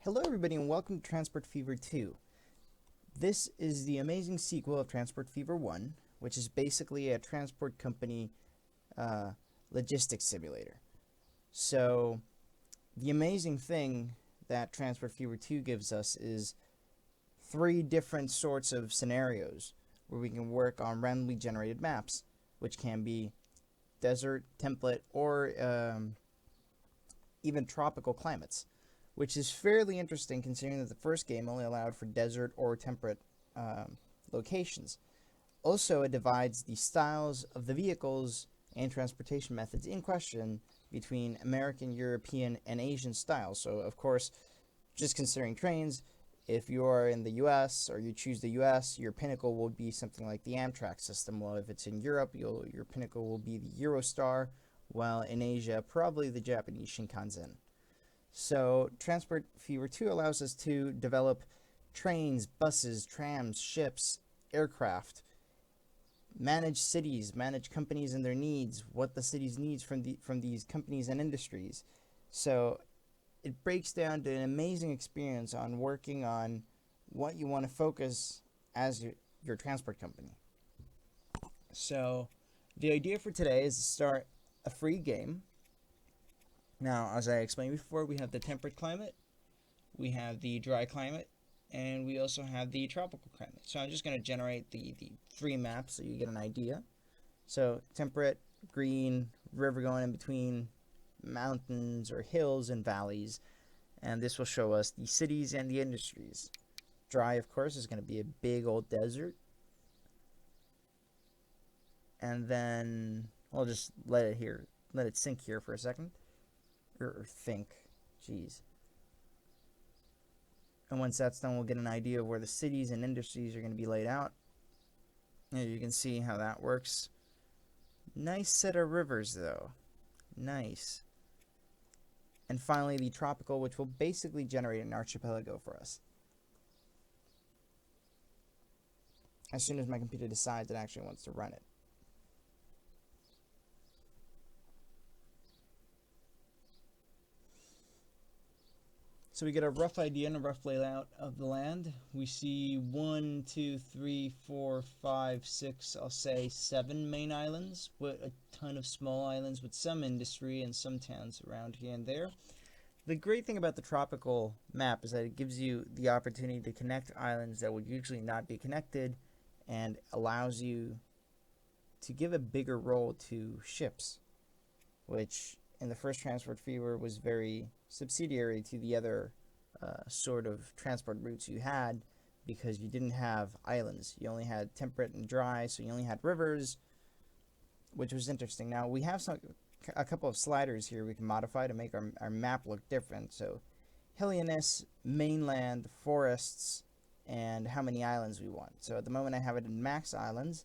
Hello everybody and welcome to Transport Fever 2. This is the amazing sequel of Transport Fever 1, which is basically a transport company logistics simulator. So the amazing thing that Transport Fever 2 gives us is 3 different sorts of scenarios where we can work on randomly generated maps, which can be desert, template, or even tropical climates, which is fairly interesting considering that the first game only allowed for desert or temperate locations. Also, it divides the styles of the vehicles and transportation methods in question between American, European, and Asian styles. So, of course, just considering trains, if you are in the US or you choose the US, your pinnacle will be something like the Amtrak system. While if it's in Europe, your pinnacle will be the Eurostar, while in Asia, probably the Japanese Shinkansen. So Transport Fever 2 allows us to develop trains, buses, trams, ships, aircraft, manage cities, manage companies and their needs, what the cities needs from these companies and industries. So it breaks down to an amazing experience on working on what you want to focus as your transport company. So the idea for today is to start a free game. Now, as I explained before, we have the temperate climate, we have the dry climate, and we also have the tropical climate. So I'm just going to generate the 3 maps so you get an idea. So temperate, green, river going in between, mountains or hills and valleys, and this will show us the cities and the industries. Dry, of course, is going to be a big old desert. And then I'll just let it sink here for a second. Or think. Jeez. And once that's done, we'll get an idea of where the cities and industries are going to be laid out. And you can see how that works. Nice set of rivers, though. Nice. And finally, the tropical, which will basically generate an archipelago for us. As soon as my computer decides it actually wants to run it. So we get a rough idea and a rough layout of the land. We see 1, 2, 3, 4, 5, 6, I'll say 7 main islands with a ton of small islands with some industry and some towns around here and there. The great thing about the tropical map is that it gives you the opportunity to connect islands that would usually not be connected and allows you to give a bigger role to ships, which in the first Transport Fever was very subsidiary to the other sort of transport routes you had, because you didn't have islands. You only had temperate and dry, so you only had rivers, which was interesting. Now we have a couple of sliders here we can modify to make our map look different. So hilliness, mainland, forests, and how many islands we want. So at the moment I have it in max islands,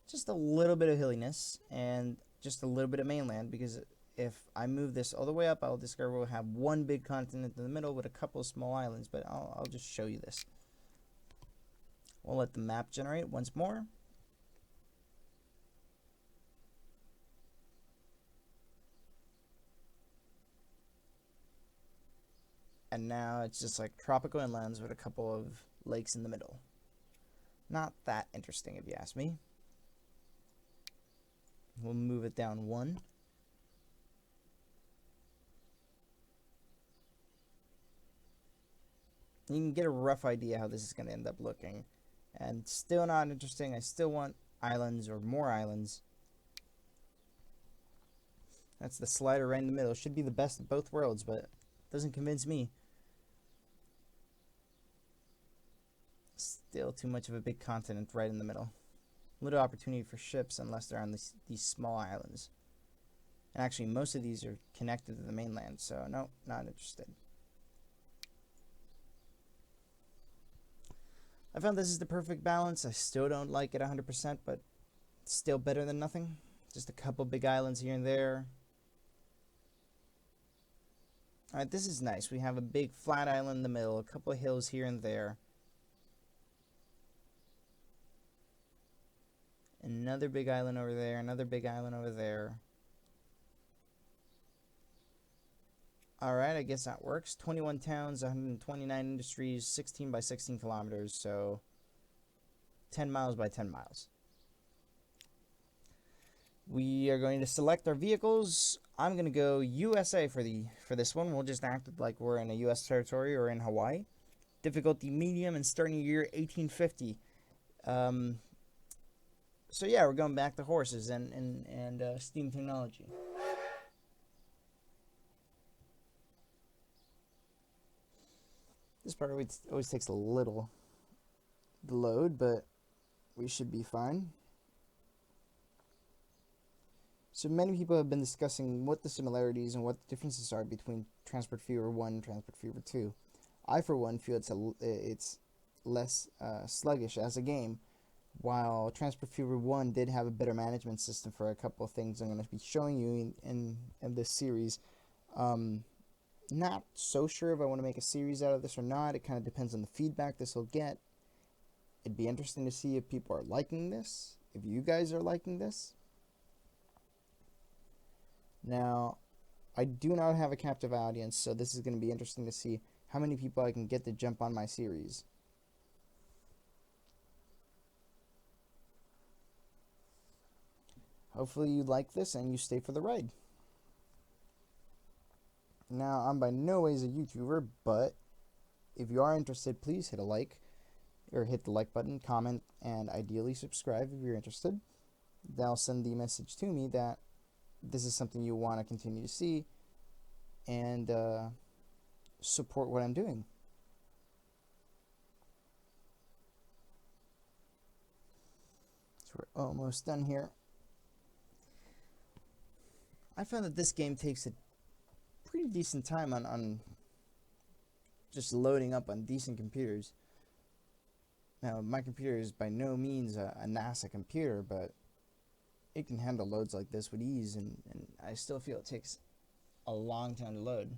just a little bit of hilliness and just a little bit of mainland, because if I move this all the way up, I'll discover we'll have one big continent in the middle with a couple of small islands, but I'll just show you this. We'll let the map generate once more. And now it's just like tropical inlands with a couple of lakes in the middle. Not that interesting if you ask me. We'll move it down 1. You can get a rough idea how this is going to end up looking. And still not interesting. I still want islands or more islands. That's the slider right in the middle. It should be the best of both worlds, but it doesn't convince me. Still too much of a big continent right in the middle. Little opportunity for ships unless they're on these small islands. And actually, most of these are connected to the mainland, so no, not interested. I found this is the perfect balance. I still don't like it 100%, but it's still better than nothing. Just a couple big islands here and there. Alright, this is nice. We have a big flat island in the middle, a couple of hills here and there. Another big island over there, another big island over there. Alright, I guess that works. 21 towns, 129 industries, 16 by 16 kilometers, so 10 miles by 10 miles. We are going to select our vehicles. I'm going to go USA for this one. We'll just act like we're in a US territory or in Hawaii. Difficulty medium and starting year 1850. So yeah, we're going back to horses and steam technology. This part always takes a little to load, but we should be fine. So many people have been discussing what the similarities and what the differences are between Transport Fever 1 and Transport Fever 2. I, for one, feel it's less sluggish as a game, while Transport Fever 1 did have a better management system for a couple of things I'm going to be showing you in this series. Not so sure if I want to make a series out of this or not. It kind of depends on the feedback this will get. It'd be interesting to see if people are liking this, if you guys are liking this. Now, I do not have a captive audience, so this is going to be interesting to see how many people I can get to jump on my series. Hopefully you like this and you stay for the ride. Now, I'm by no ways a YouTuber, but if you are interested, please hit a like, or hit the like button, comment, and ideally subscribe if you're interested. That'll send the message to me that this is something you want to continue to see and support what I'm doing. So we're almost done here. I found that this game takes a pretty decent time on just loading up on decent computers. Now, my computer is by no means a NASA computer, but it can handle loads like this with ease, and I still feel it takes a long time to load.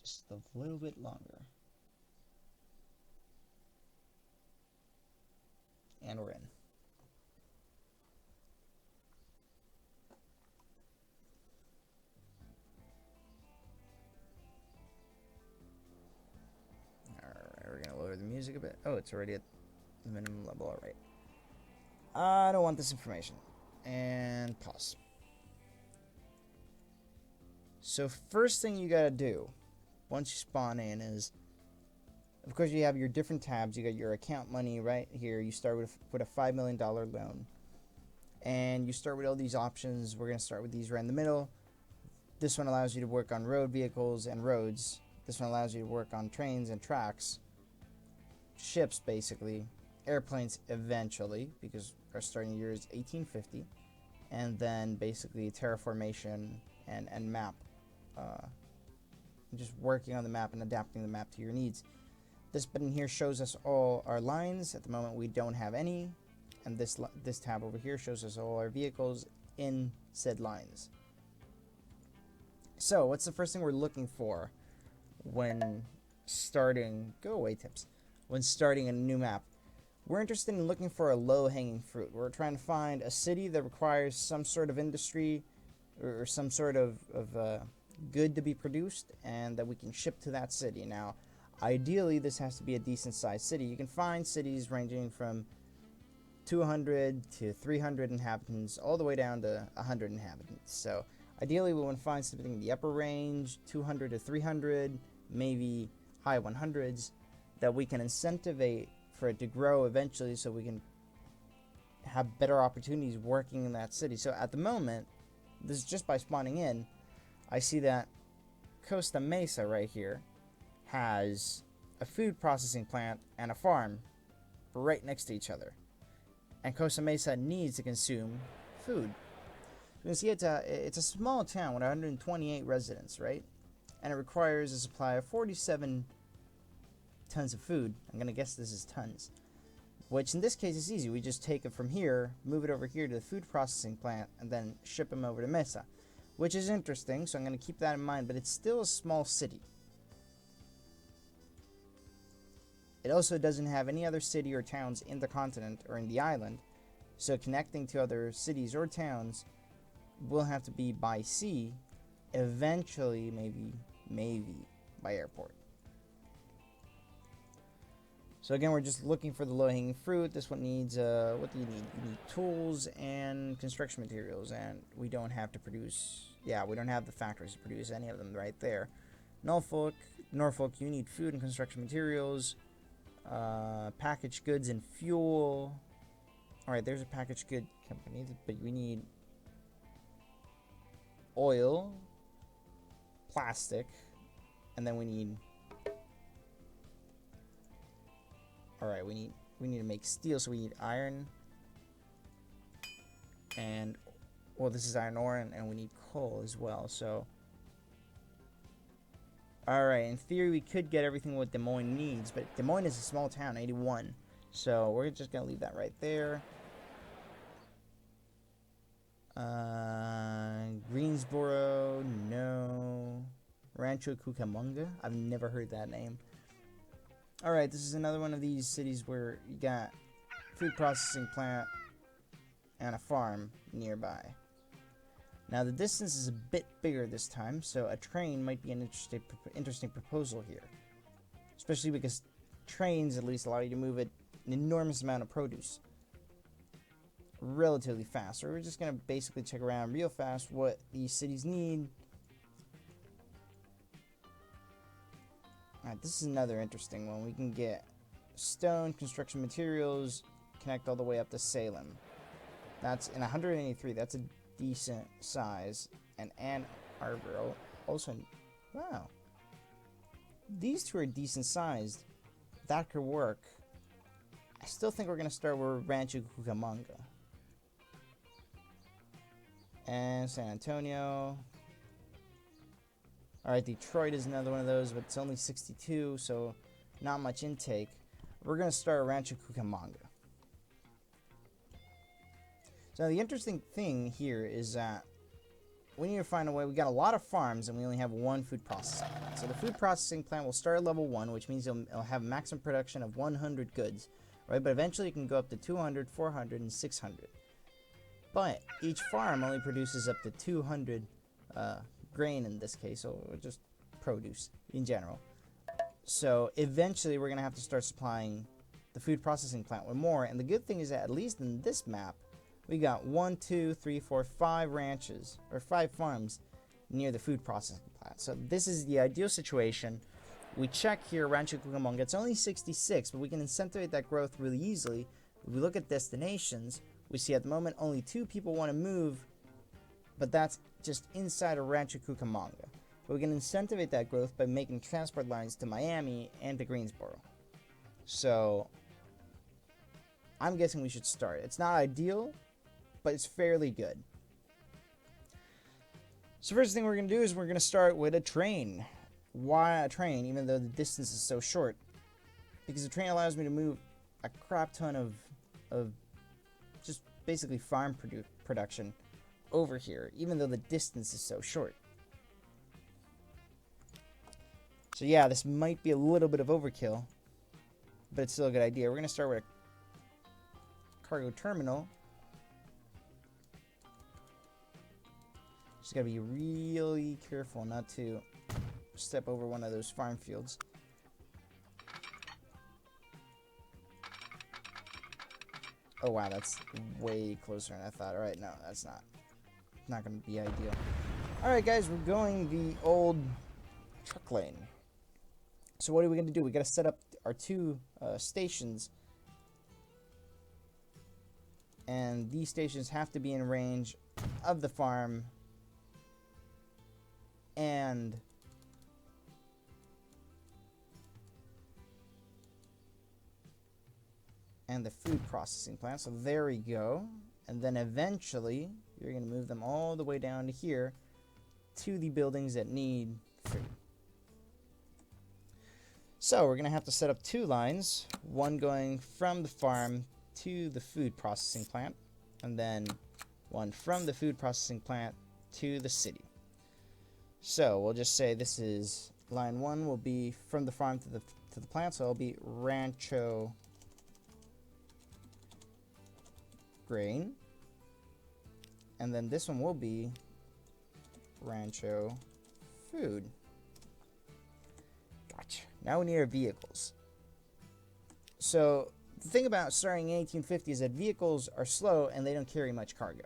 Just a little bit longer. And we're in. We're going to lower the music a bit. Oh, it's already at the minimum level. Alright. I don't want this information. And pause. So first thing you gotta do once you spawn in is, of course, you have your different tabs. You got your account money right here. You start with a $5 million loan. And you start with all these options. We're going to start with these right in the middle. This one allows you to work on road vehicles and roads. This one allows you to work on trains and tracks. Ships, basically. Airplanes, eventually, because our starting year is 1850. And then, basically, terraformation and map. Just working on the map and adapting the map to your needs. This button here shows us all our lines. At the moment, we don't have any. And this tab over here shows us all our vehicles in said lines. So, what's the first thing we're looking for when starting... Go away, tips. When starting a new map? We're interested in looking for a low-hanging fruit. We're trying to find a city that requires some sort of industry or some sort of good to be produced and that we can ship to that city. Now, ideally, this has to be a decent-sized city. You can find cities ranging from 200 to 300 inhabitants all the way down to 100 inhabitants. So, ideally, we want to find something in the upper range, 200 to 300, maybe high 100s, that we can incentivate for it to grow eventually so we can have better opportunities working in that city. So at the moment, this is just by spawning in, I see that Costa Mesa right here has a food processing plant and a farm right next to each other. And Costa Mesa needs to consume food. You can see it's a small town with 128 residents, right? And it requires a supply of 47 tons of food. I'm going to guess this is tons. Which in this case is easy. We just take it from here, move it over here to the food processing plant, and then ship them over to Mesa. Which is interesting, so I'm going to keep that in mind, but it's still a small city. It also doesn't have any other city or towns in the continent or in the island, So connecting to other cities or towns will have to be by sea, eventually maybe by airport. So again, we're just looking for the low-hanging fruit. This one needs, what do you need? You need tools and construction materials, and we don't have to produce, yeah, we don't have the factories to produce any of them right there. Norfolk, you need food and construction materials, packaged goods and fuel. Alright, there's a packaged good company, but we need oil, plastic, and then we need... Alright, we need to make steel, so we need iron, and, well, this is iron ore, and we need coal as well, so... Alright, in theory we could get everything what Des Moines needs, but Des Moines is a small town, 81, so we're just gonna leave that right there. Greensboro, no. Rancho Cucamonga, I've never heard that name. Alright, this is another one of these cities where you got food processing plant and a farm nearby. Now the distance is a bit bigger this time, so a train might be an interesting proposal here. Especially because trains at least allow you to move an enormous amount of produce relatively fast. So we're just going to basically check around real fast what these cities need. Alright, this is another interesting one. We can get stone, construction materials, connect all the way up to Salem. That's in 183. That's a decent size. And Ann Arbor also. Wow. These two are decent sized. That could work. I still think we're going to start with Rancho Cucamonga. And San Antonio. Alright, Detroit is another one of those, but it's only 62, so not much intake. We're going to start Rancho Cucamonga. So the interesting thing here is that we need to find a way. We got a lot of farms, and we only have one food processing plant. So the food processing plant will start at level 1, which means it'll have a maximum production of 100 goods, right? But eventually it can go up to 200, 400, and 600. But each farm only produces up to 200 grain in this case, so just produce in general. So eventually we're going to have to start supplying the food processing plant with more. And the good thing is that at least in this map, we got 1, 2, 3, 4, 5 ranches, or 5 farms near the food processing plant. So this is the ideal situation. We check here, Rancho Cucamonga, it's only 66, but we can incentivize that growth really easily. If we look at destinations, we see at the moment only 2 people want to move, but that's just inside of Rancho Cucamonga. But we can incentivize that growth by making transport lines to Miami and to Greensboro. So I'm guessing we should start. It's not ideal, but it's fairly good. So first thing we're going to do is we're going to start with a train. Why a train, even though the distance is so short? Because the train allows me to move a crap ton of just basically farm production over here, even though the distance is so short. So yeah, this might be a little bit of overkill, but it's still a good idea. We're going to start with a cargo terminal. Just got to be really careful not to step over one of those farm fields. Oh wow, that's way closer than I thought. Alright, no, that's not going to be ideal. Alright guys, we're going the old truck lane. So what are we going to do? We got to set up our 2 stations. And these stations have to be in range of the farm and the food processing plant. So there we go. And then eventually you're going to move them all the way down to here to the buildings that need food. So we're going to have to set up 2 lines, one going from the farm to the food processing plant, and then one from the food processing plant to the city. So we'll just say this is line 1 will be from the farm to the plant, so it'll be Rancho grain. And then this one will be Rancho food. Gotcha. Now we need our vehicles. So the thing about starting in 1850 is that vehicles are slow and they don't carry much cargo.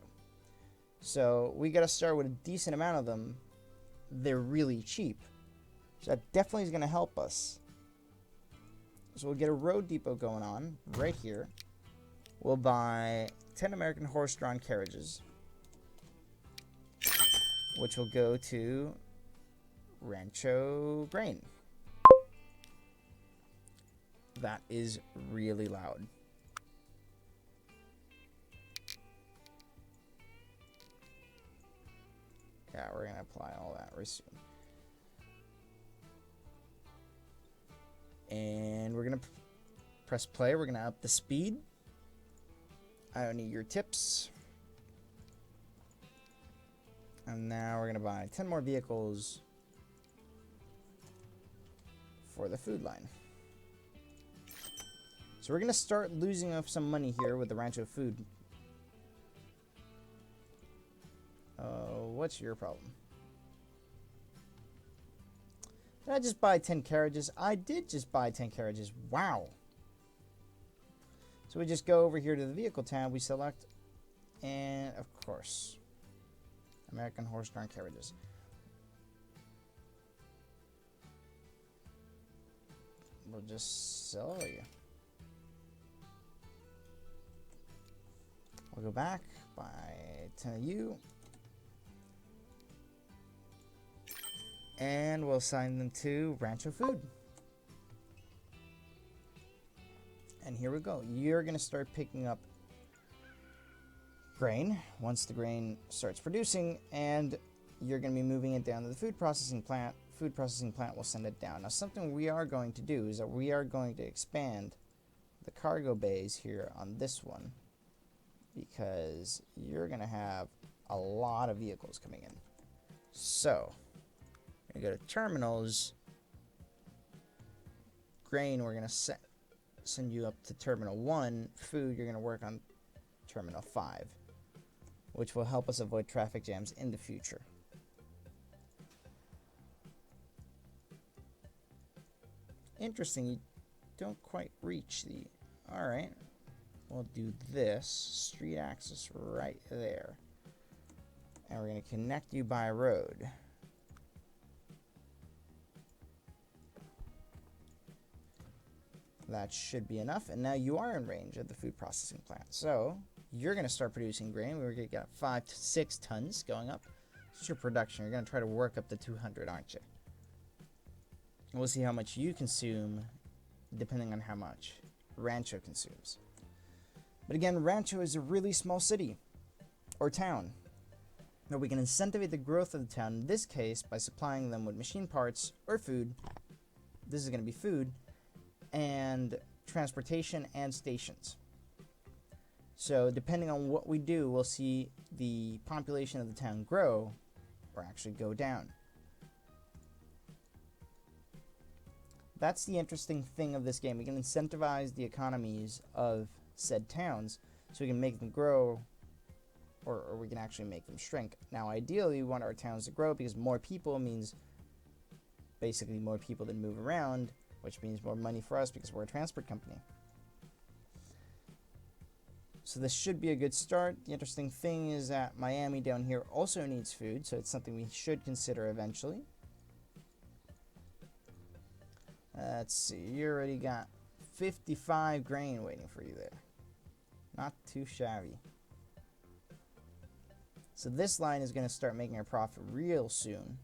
So we got to start with a decent amount of them. They're really cheap. So that definitely is going to help us. So we'll get a road depot going on right here. We'll buy 10 American horse-drawn carriages, which will go to Rancho Grain. That is really loud. Yeah, we're going to apply all that very soon. And we're going to press play. We're going to up the speed. I don't need your tips. And now we're going to buy 10 more vehicles for the food line. So we're going to start losing up some money here with the Rancho food. What's your problem? Did I just buy 10 carriages? I did just buy 10 carriages. Wow. So we just go over here to the vehicle tab. We select, and of course, American horse-drawn carriages. We'll just sell you. We'll go back, buy 10 of you. And we'll assign them to Rancho Food. And here we go. You're going to start picking up grain once the grain starts producing, and you're going to be moving it down to the food processing plant. Food processing plant will send it down. Now, something we are going to do is that we are going to expand the cargo bays here on this one, because you're going to have a lot of vehicles coming in. So we're going to go to terminals. Grain, we're going to send you up to terminal 1. Food, you're going to work on terminal 5, which will help us avoid traffic jams in the future. Interesting, you don't quite reach the... Alright, we'll do this. Street access right there. And we're going to connect you by road. That should be enough, and now you are in range of the food processing plant. So you're going to start producing grain. We're going to get 5 to 6 tons going up. It's your production. You're going to try to work up to 200, aren't you? We'll see how much you consume, depending on how much Rancho consumes. But again, Rancho is a really small city or town. Now we can incentivize the growth of the town, in this case, by supplying them with machine parts or food. This is going to be food. And transportation and stations. So depending on what we do, we'll see the population of the town grow or actually go down. That's the interesting thing of this game. We can incentivize the economies of said towns so we can make them grow, or we can actually make them shrink. Now ideally we want our towns to grow because more people means basically more people that move around, which means more money for us because we're a transport company. So this should be a good start. The interesting thing is that Miami down here also needs food, so it's something we should consider eventually. Let's see, you already got 55 grain waiting for you there. Not too shabby. So this line is going to start making a profit real soon.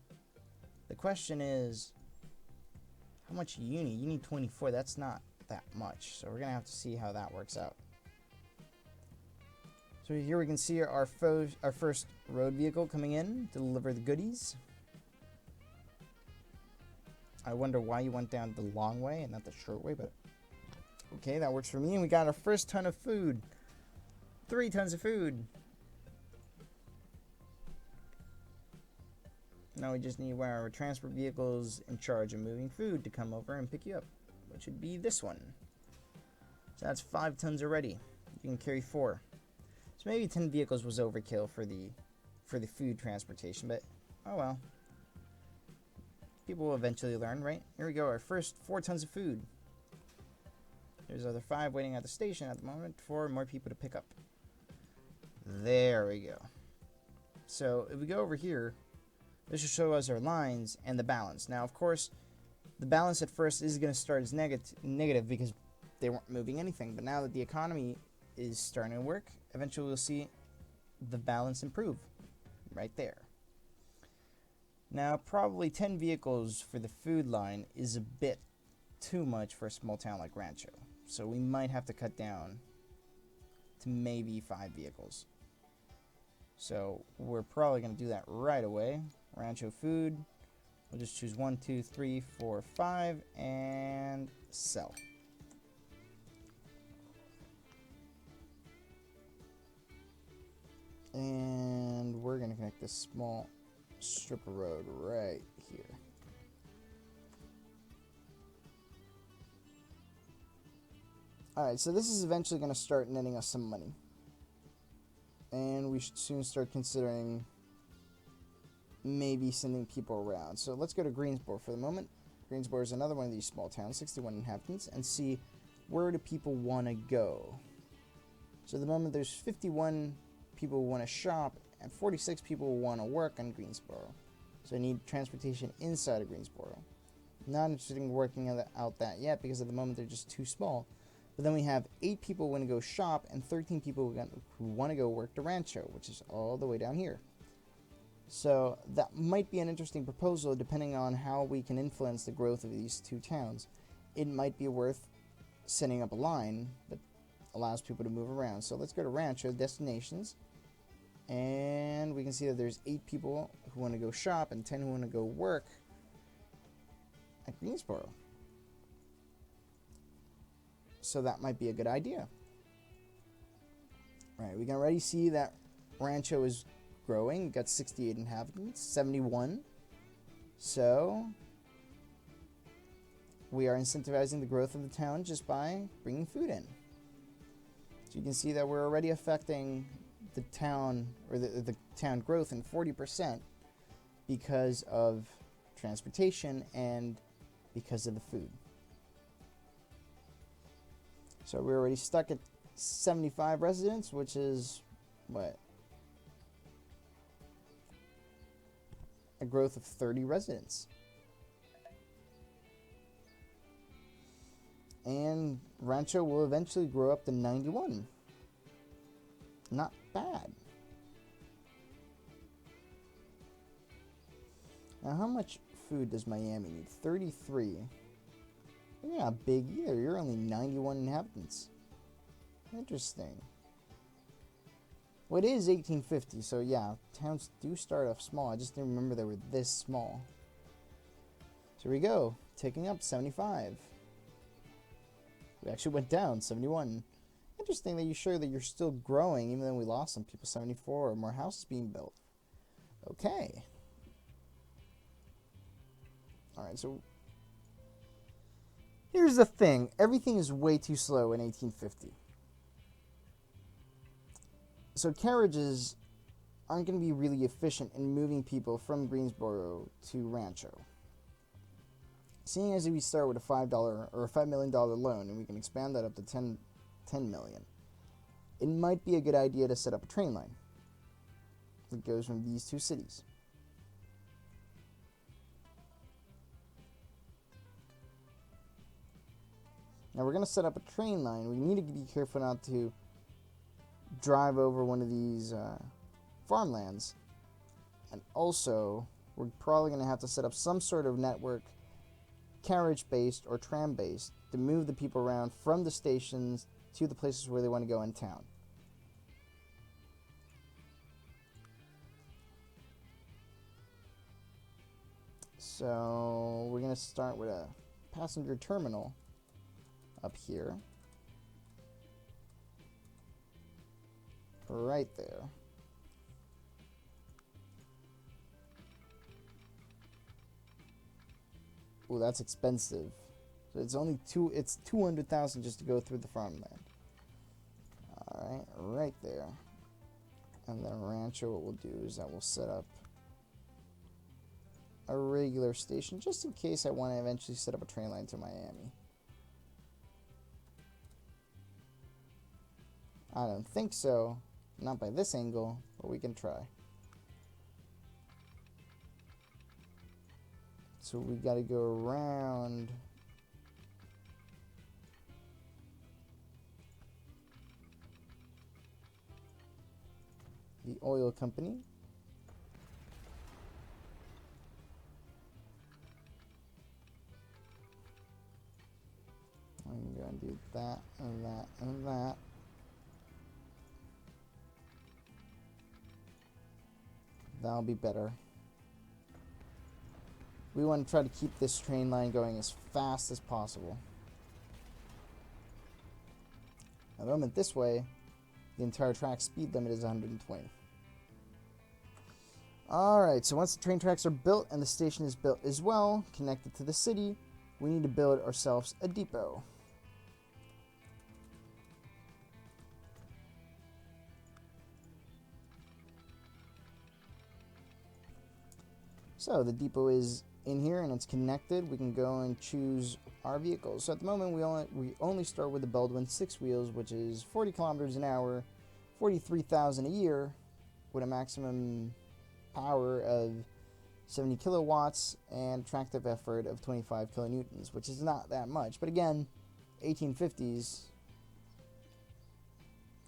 The question is, how much you need? You need 24. That's not that much. So we're going to have to see how that works out. So here we can see our first road vehicle coming in to deliver the goodies. I wonder why you went down the long way and not the short way, but okay, that works for me. And we got our first ton of food. 3 tons of food. Now we just need one of our transport vehicles in charge of moving food to come over and pick you up, which would be this one. So that's 5 tons already. You can carry 4. So maybe 10 vehicles was overkill for the food transportation, but oh well. People will eventually learn, right? Here we go, our first 4 tons of food. There's other 5 waiting at the station at the moment for more people to pick up. There we go. So if we go over here, this will show us our lines and the balance. Now, of course, the balance at first is going to start as negative because they weren't moving anything. But now that the economy is starting to work, eventually we'll see the balance improve right there. Now, probably 10 vehicles for the food line is a bit too much for a small town like Rancho. So we might have to cut down to maybe 5 vehicles. So we're probably going to do that right away. Rancho food. We'll just choose 1, 2, 3, 4, 5 and sell. And we're going to connect this small strip of road right here. Alright, so this is eventually going to start netting us some money. And we should soon start considering maybe sending people around. So let's go to Greensboro for the moment. Greensboro is another one of these small towns, 61 inhabitants, and see where do people want to go. So at the moment there's 51 people who want to shop and 46 people who want to work in Greensboro. So I need transportation inside of Greensboro. Not interested in working out that yet because at the moment they're just too small. But then we have 8 people who want to go shop and 13 people who want to go work to Rancho, which is all the way down here. So that might be an interesting proposal depending on how we can influence the growth of these 2 towns. It might be worth setting up a line that allows people to move around. So let's go to Rancho destinations. And we can see that there's 8 people who want to go shop and 10 who want to go work at Greensboro. So that might be a good idea. Alright, we can already see that Rancho is growing. We've got 68 inhabitants, 71. So we are incentivizing the growth of the town just by bringing food in. So you can see that we're already affecting the town, or the town growth in 40% because of transportation and because of the food. So we're already stuck at 75 residents, which is, what? A growth of 30 residents. And Rancho will eventually grow up to 91. Not bad. Now, how much food does Miami need? 33. You're not big either. You're only 91 inhabitants. Interesting. Well, it is 1850, so yeah, towns do start off small. I just didn't remember they were this small. So here we go. Ticking up, 75. We actually went down, 71. Interesting that you show that you're still growing, even though we lost some people, 74, or more houses being built. Okay. Alright, so here's the thing. Everything is way too slow in 1850. So carriages aren't going to be really efficient in moving people from Greensboro to Rancho. Seeing as we start with a $5 or a $5 million loan and we can expand that up to 10 million, it might be a good idea to set up a train line that goes from these 2 cities. Now we're going to set up a train line. We need to be careful not to drive over one of these farmlands. And also, we're probably going to have to set up some sort of network, carriage-based or tram-based, to move the people around from the stations to the places where they want to go in town. So we're going to start with a passenger terminal up here. Right there. Ooh, that's expensive. So it's only it's 200,000 just to go through the farmland. Alright, right there. And then Rancho, what we'll do is that we'll set up a regular station just in case I want to eventually set up a train line to Miami. I don't think so. Not by this angle, but we can try. So we got to go around. The oil company. I'm going to do that and that and that. That'll be better. We want to try to keep this train line going as fast as possible. At the moment this way, the entire track speed limit is 120. Alright, so once the train tracks are built and the station is built as well, connected to the city, we need to build ourselves a depot. So the depot is in here and it's connected. We can go and choose our vehicles. So at the moment we only start with the Baldwin 6 wheels, which is 40 kilometers an hour, 43,000 a year, with a maximum power of 70 kilowatts and tractive effort of 25 kilonewtons, which is not that much. But again, 1850s,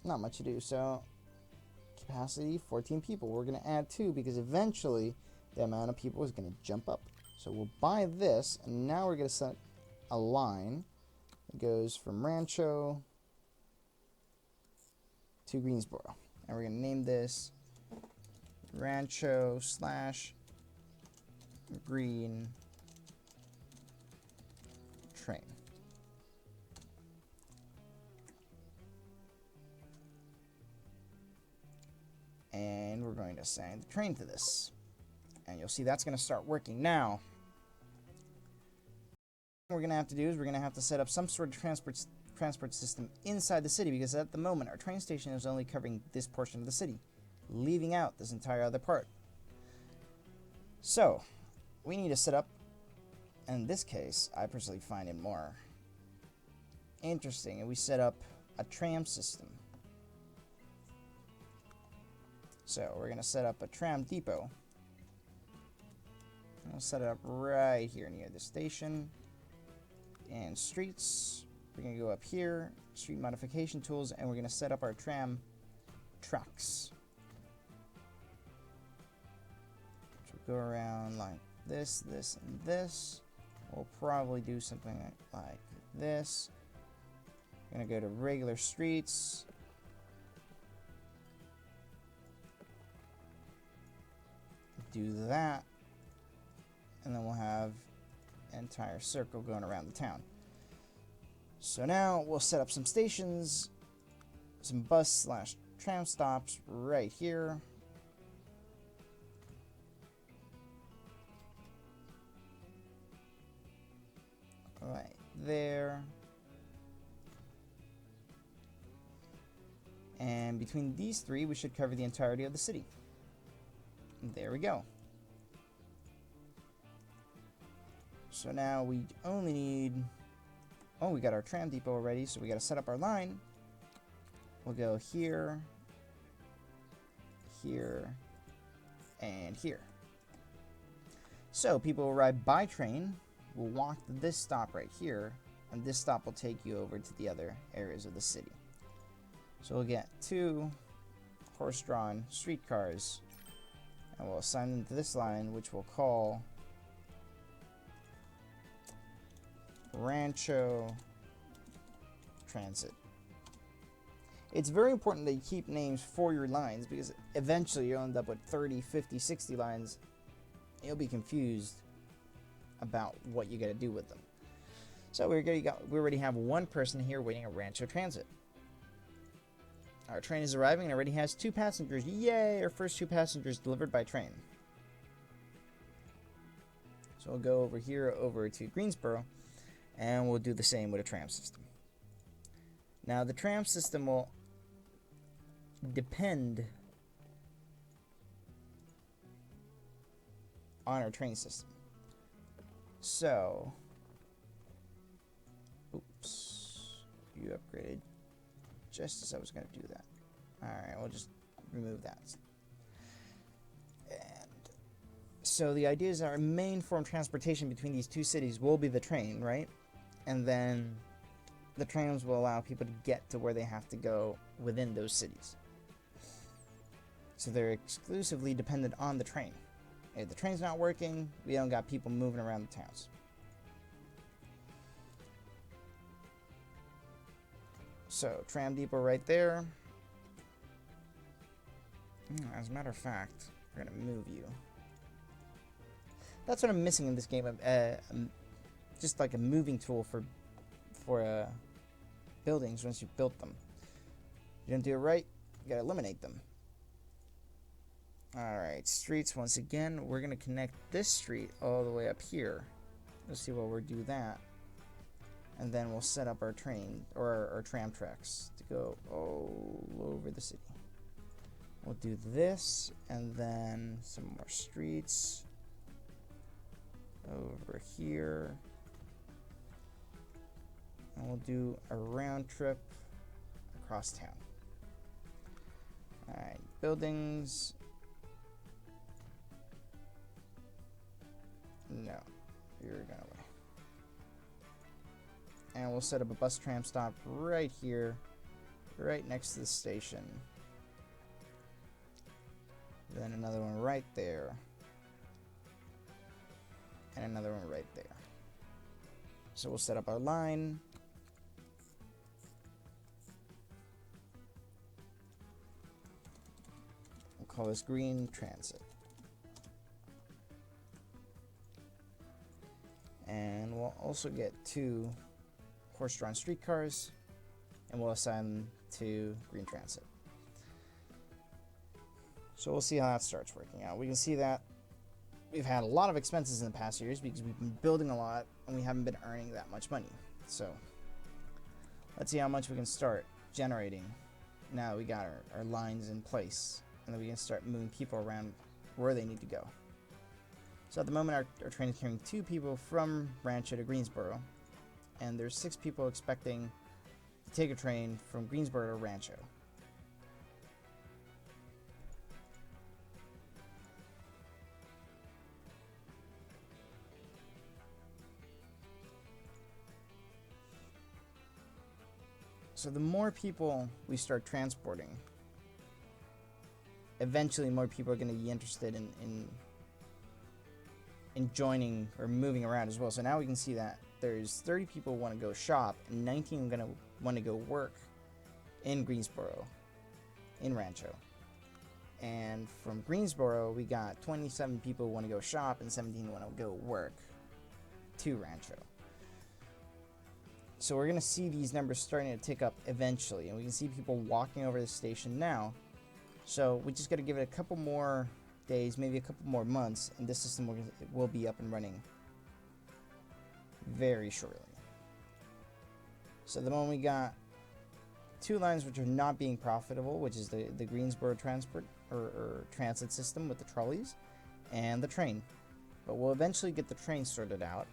not much to do. So capacity 14 people. We're going to add 2 because eventually the amount of people is going to jump up. So we'll buy this, and now we're going to set a line that goes from Rancho to Greensboro. And we're going to name this Rancho / Green Train. And we're going to assign the train to this. And you'll see that's going to start working now. What we're going to have to do is we're going to have to set up some sort of transport system inside the city, because at the moment our train station is only covering this portion of the city, leaving out this entire other part. So we need to set up, in this case I personally find it more interesting, and we set up a tram system. So we're going to set up a tram depot. We'll set it up right here near the station. And streets, we're going to go up here, street modification tools, and we're going to set up our tram tracks. So we'll go around like this, this, and this. We'll probably do something like this. We're going to go to regular streets. Do that. And then we'll have an entire circle going around the town. So now we'll set up some stations, some bus / tram stops right here. Right there. And between these 3, we should cover the entirety of the city. There we go. So now we only need... Oh, we got our tram depot already, so we got to set up our line. We'll go here, here, and here. So people will arrive by train, will walk to this stop right here, and this stop will take you over to the other areas of the city. So we'll get 2 horse-drawn streetcars, and we'll assign them to this line, which we'll call Rancho Transit. It's very important that you keep names for your lines, because eventually you'll end up with 30, 50, 60 lines. You'll be confused about what you got to do with them. So we already have 1 person here waiting at Rancho Transit. Our train is arriving and already has 2 passengers. Yay! Our first 2 passengers delivered by train. So we'll go over here over to Greensboro, and we'll do the same with a tram system. Now the tram system will depend on our train system. So, oops, you upgraded just as I was going to do that. Alright, we'll just remove that. And so the idea is our main form of transportation between these two cities will be the train, right? And then the trains will allow people to get to where they have to go within those cities. So they're exclusively dependent on the train. If the train's not working, we don't got people moving around the towns. So, tram depot right there. As a matter of fact, we're going to move you. That's what I'm missing in this game. Just like a moving tool for buildings once you've built them. You don't do it right, you got to eliminate them. Alright, streets once again. We're going to connect this street all the way up here. Let's see what we'll do that. And then we'll set up our train, or our tram tracks, to go all over the city. We'll do this, and then some more streets over here. And we'll do a round trip across town. Alright, buildings. No, you're gonna away. And we'll set up a bus tram stop right here, right next to the station. Then another one right there. And another one right there. So we'll set up our line. We'll call this Green Transit. And we'll also get 2 horse-drawn streetcars, and we'll assign them to Green Transit. So we'll see how that starts working out. We can see that we've had a lot of expenses in the past years because we've been building a lot and we haven't been earning that much money. So let's see how much we can start generating now that we got our lines in place, and then we can start moving people around where they need to go. So at the moment our train is carrying 2 people from Rancho to Greensboro, and there's 6 people expecting to take a train from Greensboro to Rancho. So the more people we start transporting, eventually more people are going to be interested in joining or moving around as well. So now we can see that there's 30 people who want to go shop, and 19 are going to want to go work in Greensboro, in Rancho. And from Greensboro, we got 27 people who want to go shop, and 17 want to go work to Rancho. So we're going to see these numbers starting to tick up eventually, and we can see people walking over the station now. So we just got to give it a couple more days, maybe a couple more months, and this system will be up and running very shortly. So the moment we got 2 lines which are not being profitable, which is the Greensboro transport or transit system with the trolleys and the train. But we'll eventually get the train sorted out.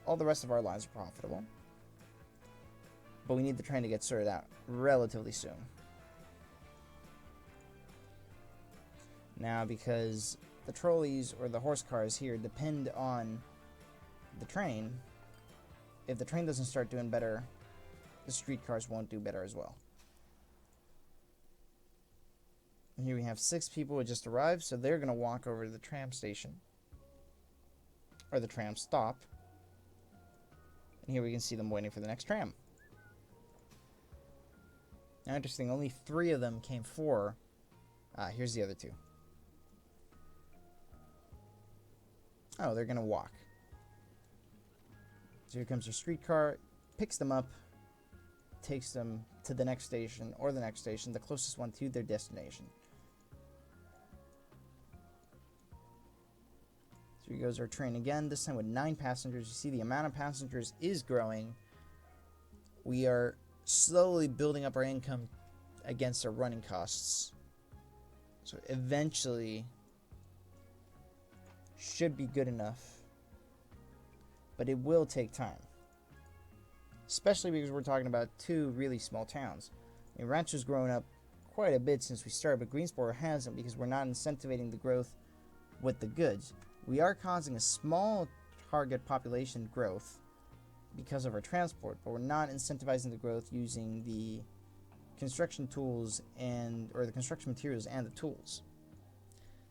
All the rest of our lines are profitable, but we need the train to get sorted out relatively soon. Now, because the trolleys or the horse cars here depend on the train, if the train doesn't start doing better, the streetcars won't do better as well. And here we have 6 people who just arrived, so they're going to walk over to the tram station, or the tram stop. And here we can see them waiting for the next tram. Now, interesting, only 3 of them came for. Here's the other 2. Oh, they're going to walk. So here comes your streetcar, picks them up, takes them to the next station, or the next station, the closest one to their destination. So here goes our train again, this time with 9 passengers. You see the amount of passengers is growing. We are slowly building up our income against our running costs. So eventually should be good enough, but it will take time. Especially because we're talking about two really small towns. I mean, Rancho's grown up quite a bit since we started, but Greensboro hasn't because we're not incentivizing the growth with the goods. We are causing a small target population growth because of our transport, but we're not incentivizing the growth using the construction tools or the construction materials and the tools.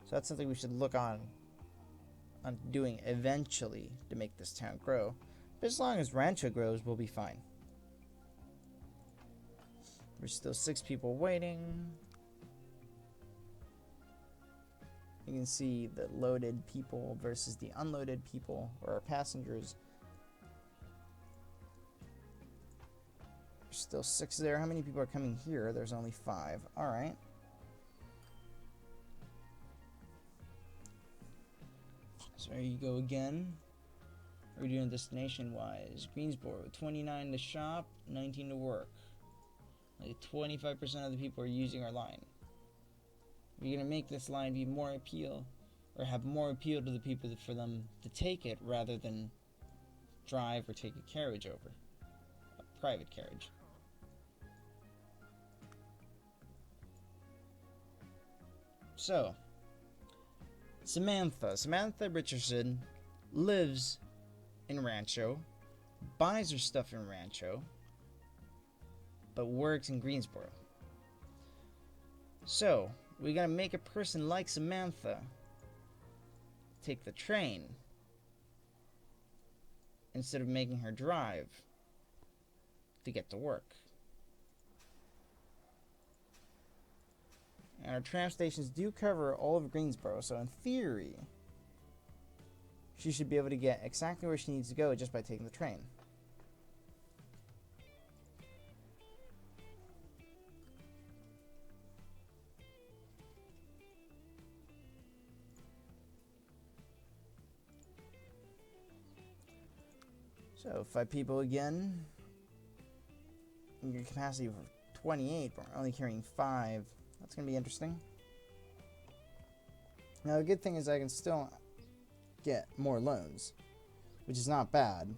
So that's something we should look on doing eventually to make this town grow. But as long as Rancho grows, we'll be fine. There's still 6 people waiting. You can see the loaded people versus the unloaded people, or our passengers. There's still 6 there. How many people are coming here? There's only 5. Alright. So there you go again. We're doing destination-wise. Greensboro, 29 to shop, 19 to work. Like 25% of the people are using our line. We're going to make this line be more appeal, or have more appeal to the people for them to take it rather than drive or take a carriage over. A private carriage. So, Samantha Richardson lives in Rancho, buys her stuff in Rancho, but works in Greensboro. So, we gotta make a person like Samantha take the train instead of making her drive to get to work. And our tram stations do cover all of Greensboro, so in theory, she should be able to get exactly where she needs to go just by taking the train. So, 5 people again. Your capacity of 28, but we're only carrying 5. That's going to be interesting. Now, the good thing is I can still get more loans, which is not bad.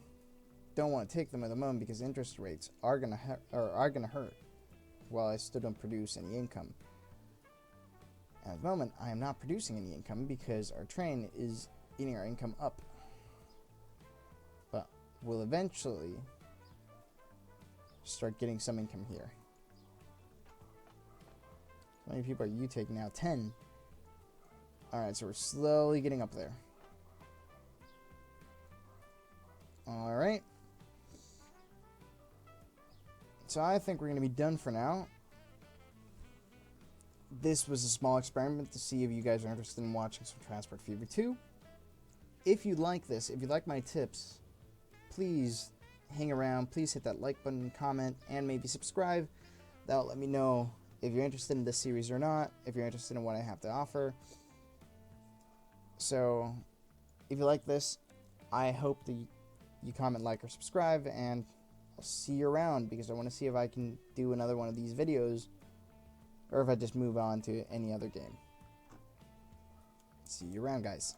Don't want to take them at the moment because interest rates are going to hurt while I still don't produce any income. And at the moment, I am not producing any income because our train is eating our income up. But we'll eventually start getting some income here. How many people are you taking now? 10. Alright, so we're slowly getting up there. Alright. So I think we're going to be done for now. This was a small experiment to see if you guys are interested in watching some Transport Fever 2. If you like this, if you like my tips, please hang around. Please hit that like button, comment, and maybe subscribe. That'll let me know if you're interested in this series or not, if you're interested in what I have to offer. So, if you like this, I hope that you comment, like, or subscribe, and I'll see you around, because I want to see if I can do another one of these videos, or if I just move on to any other game. See you around, guys.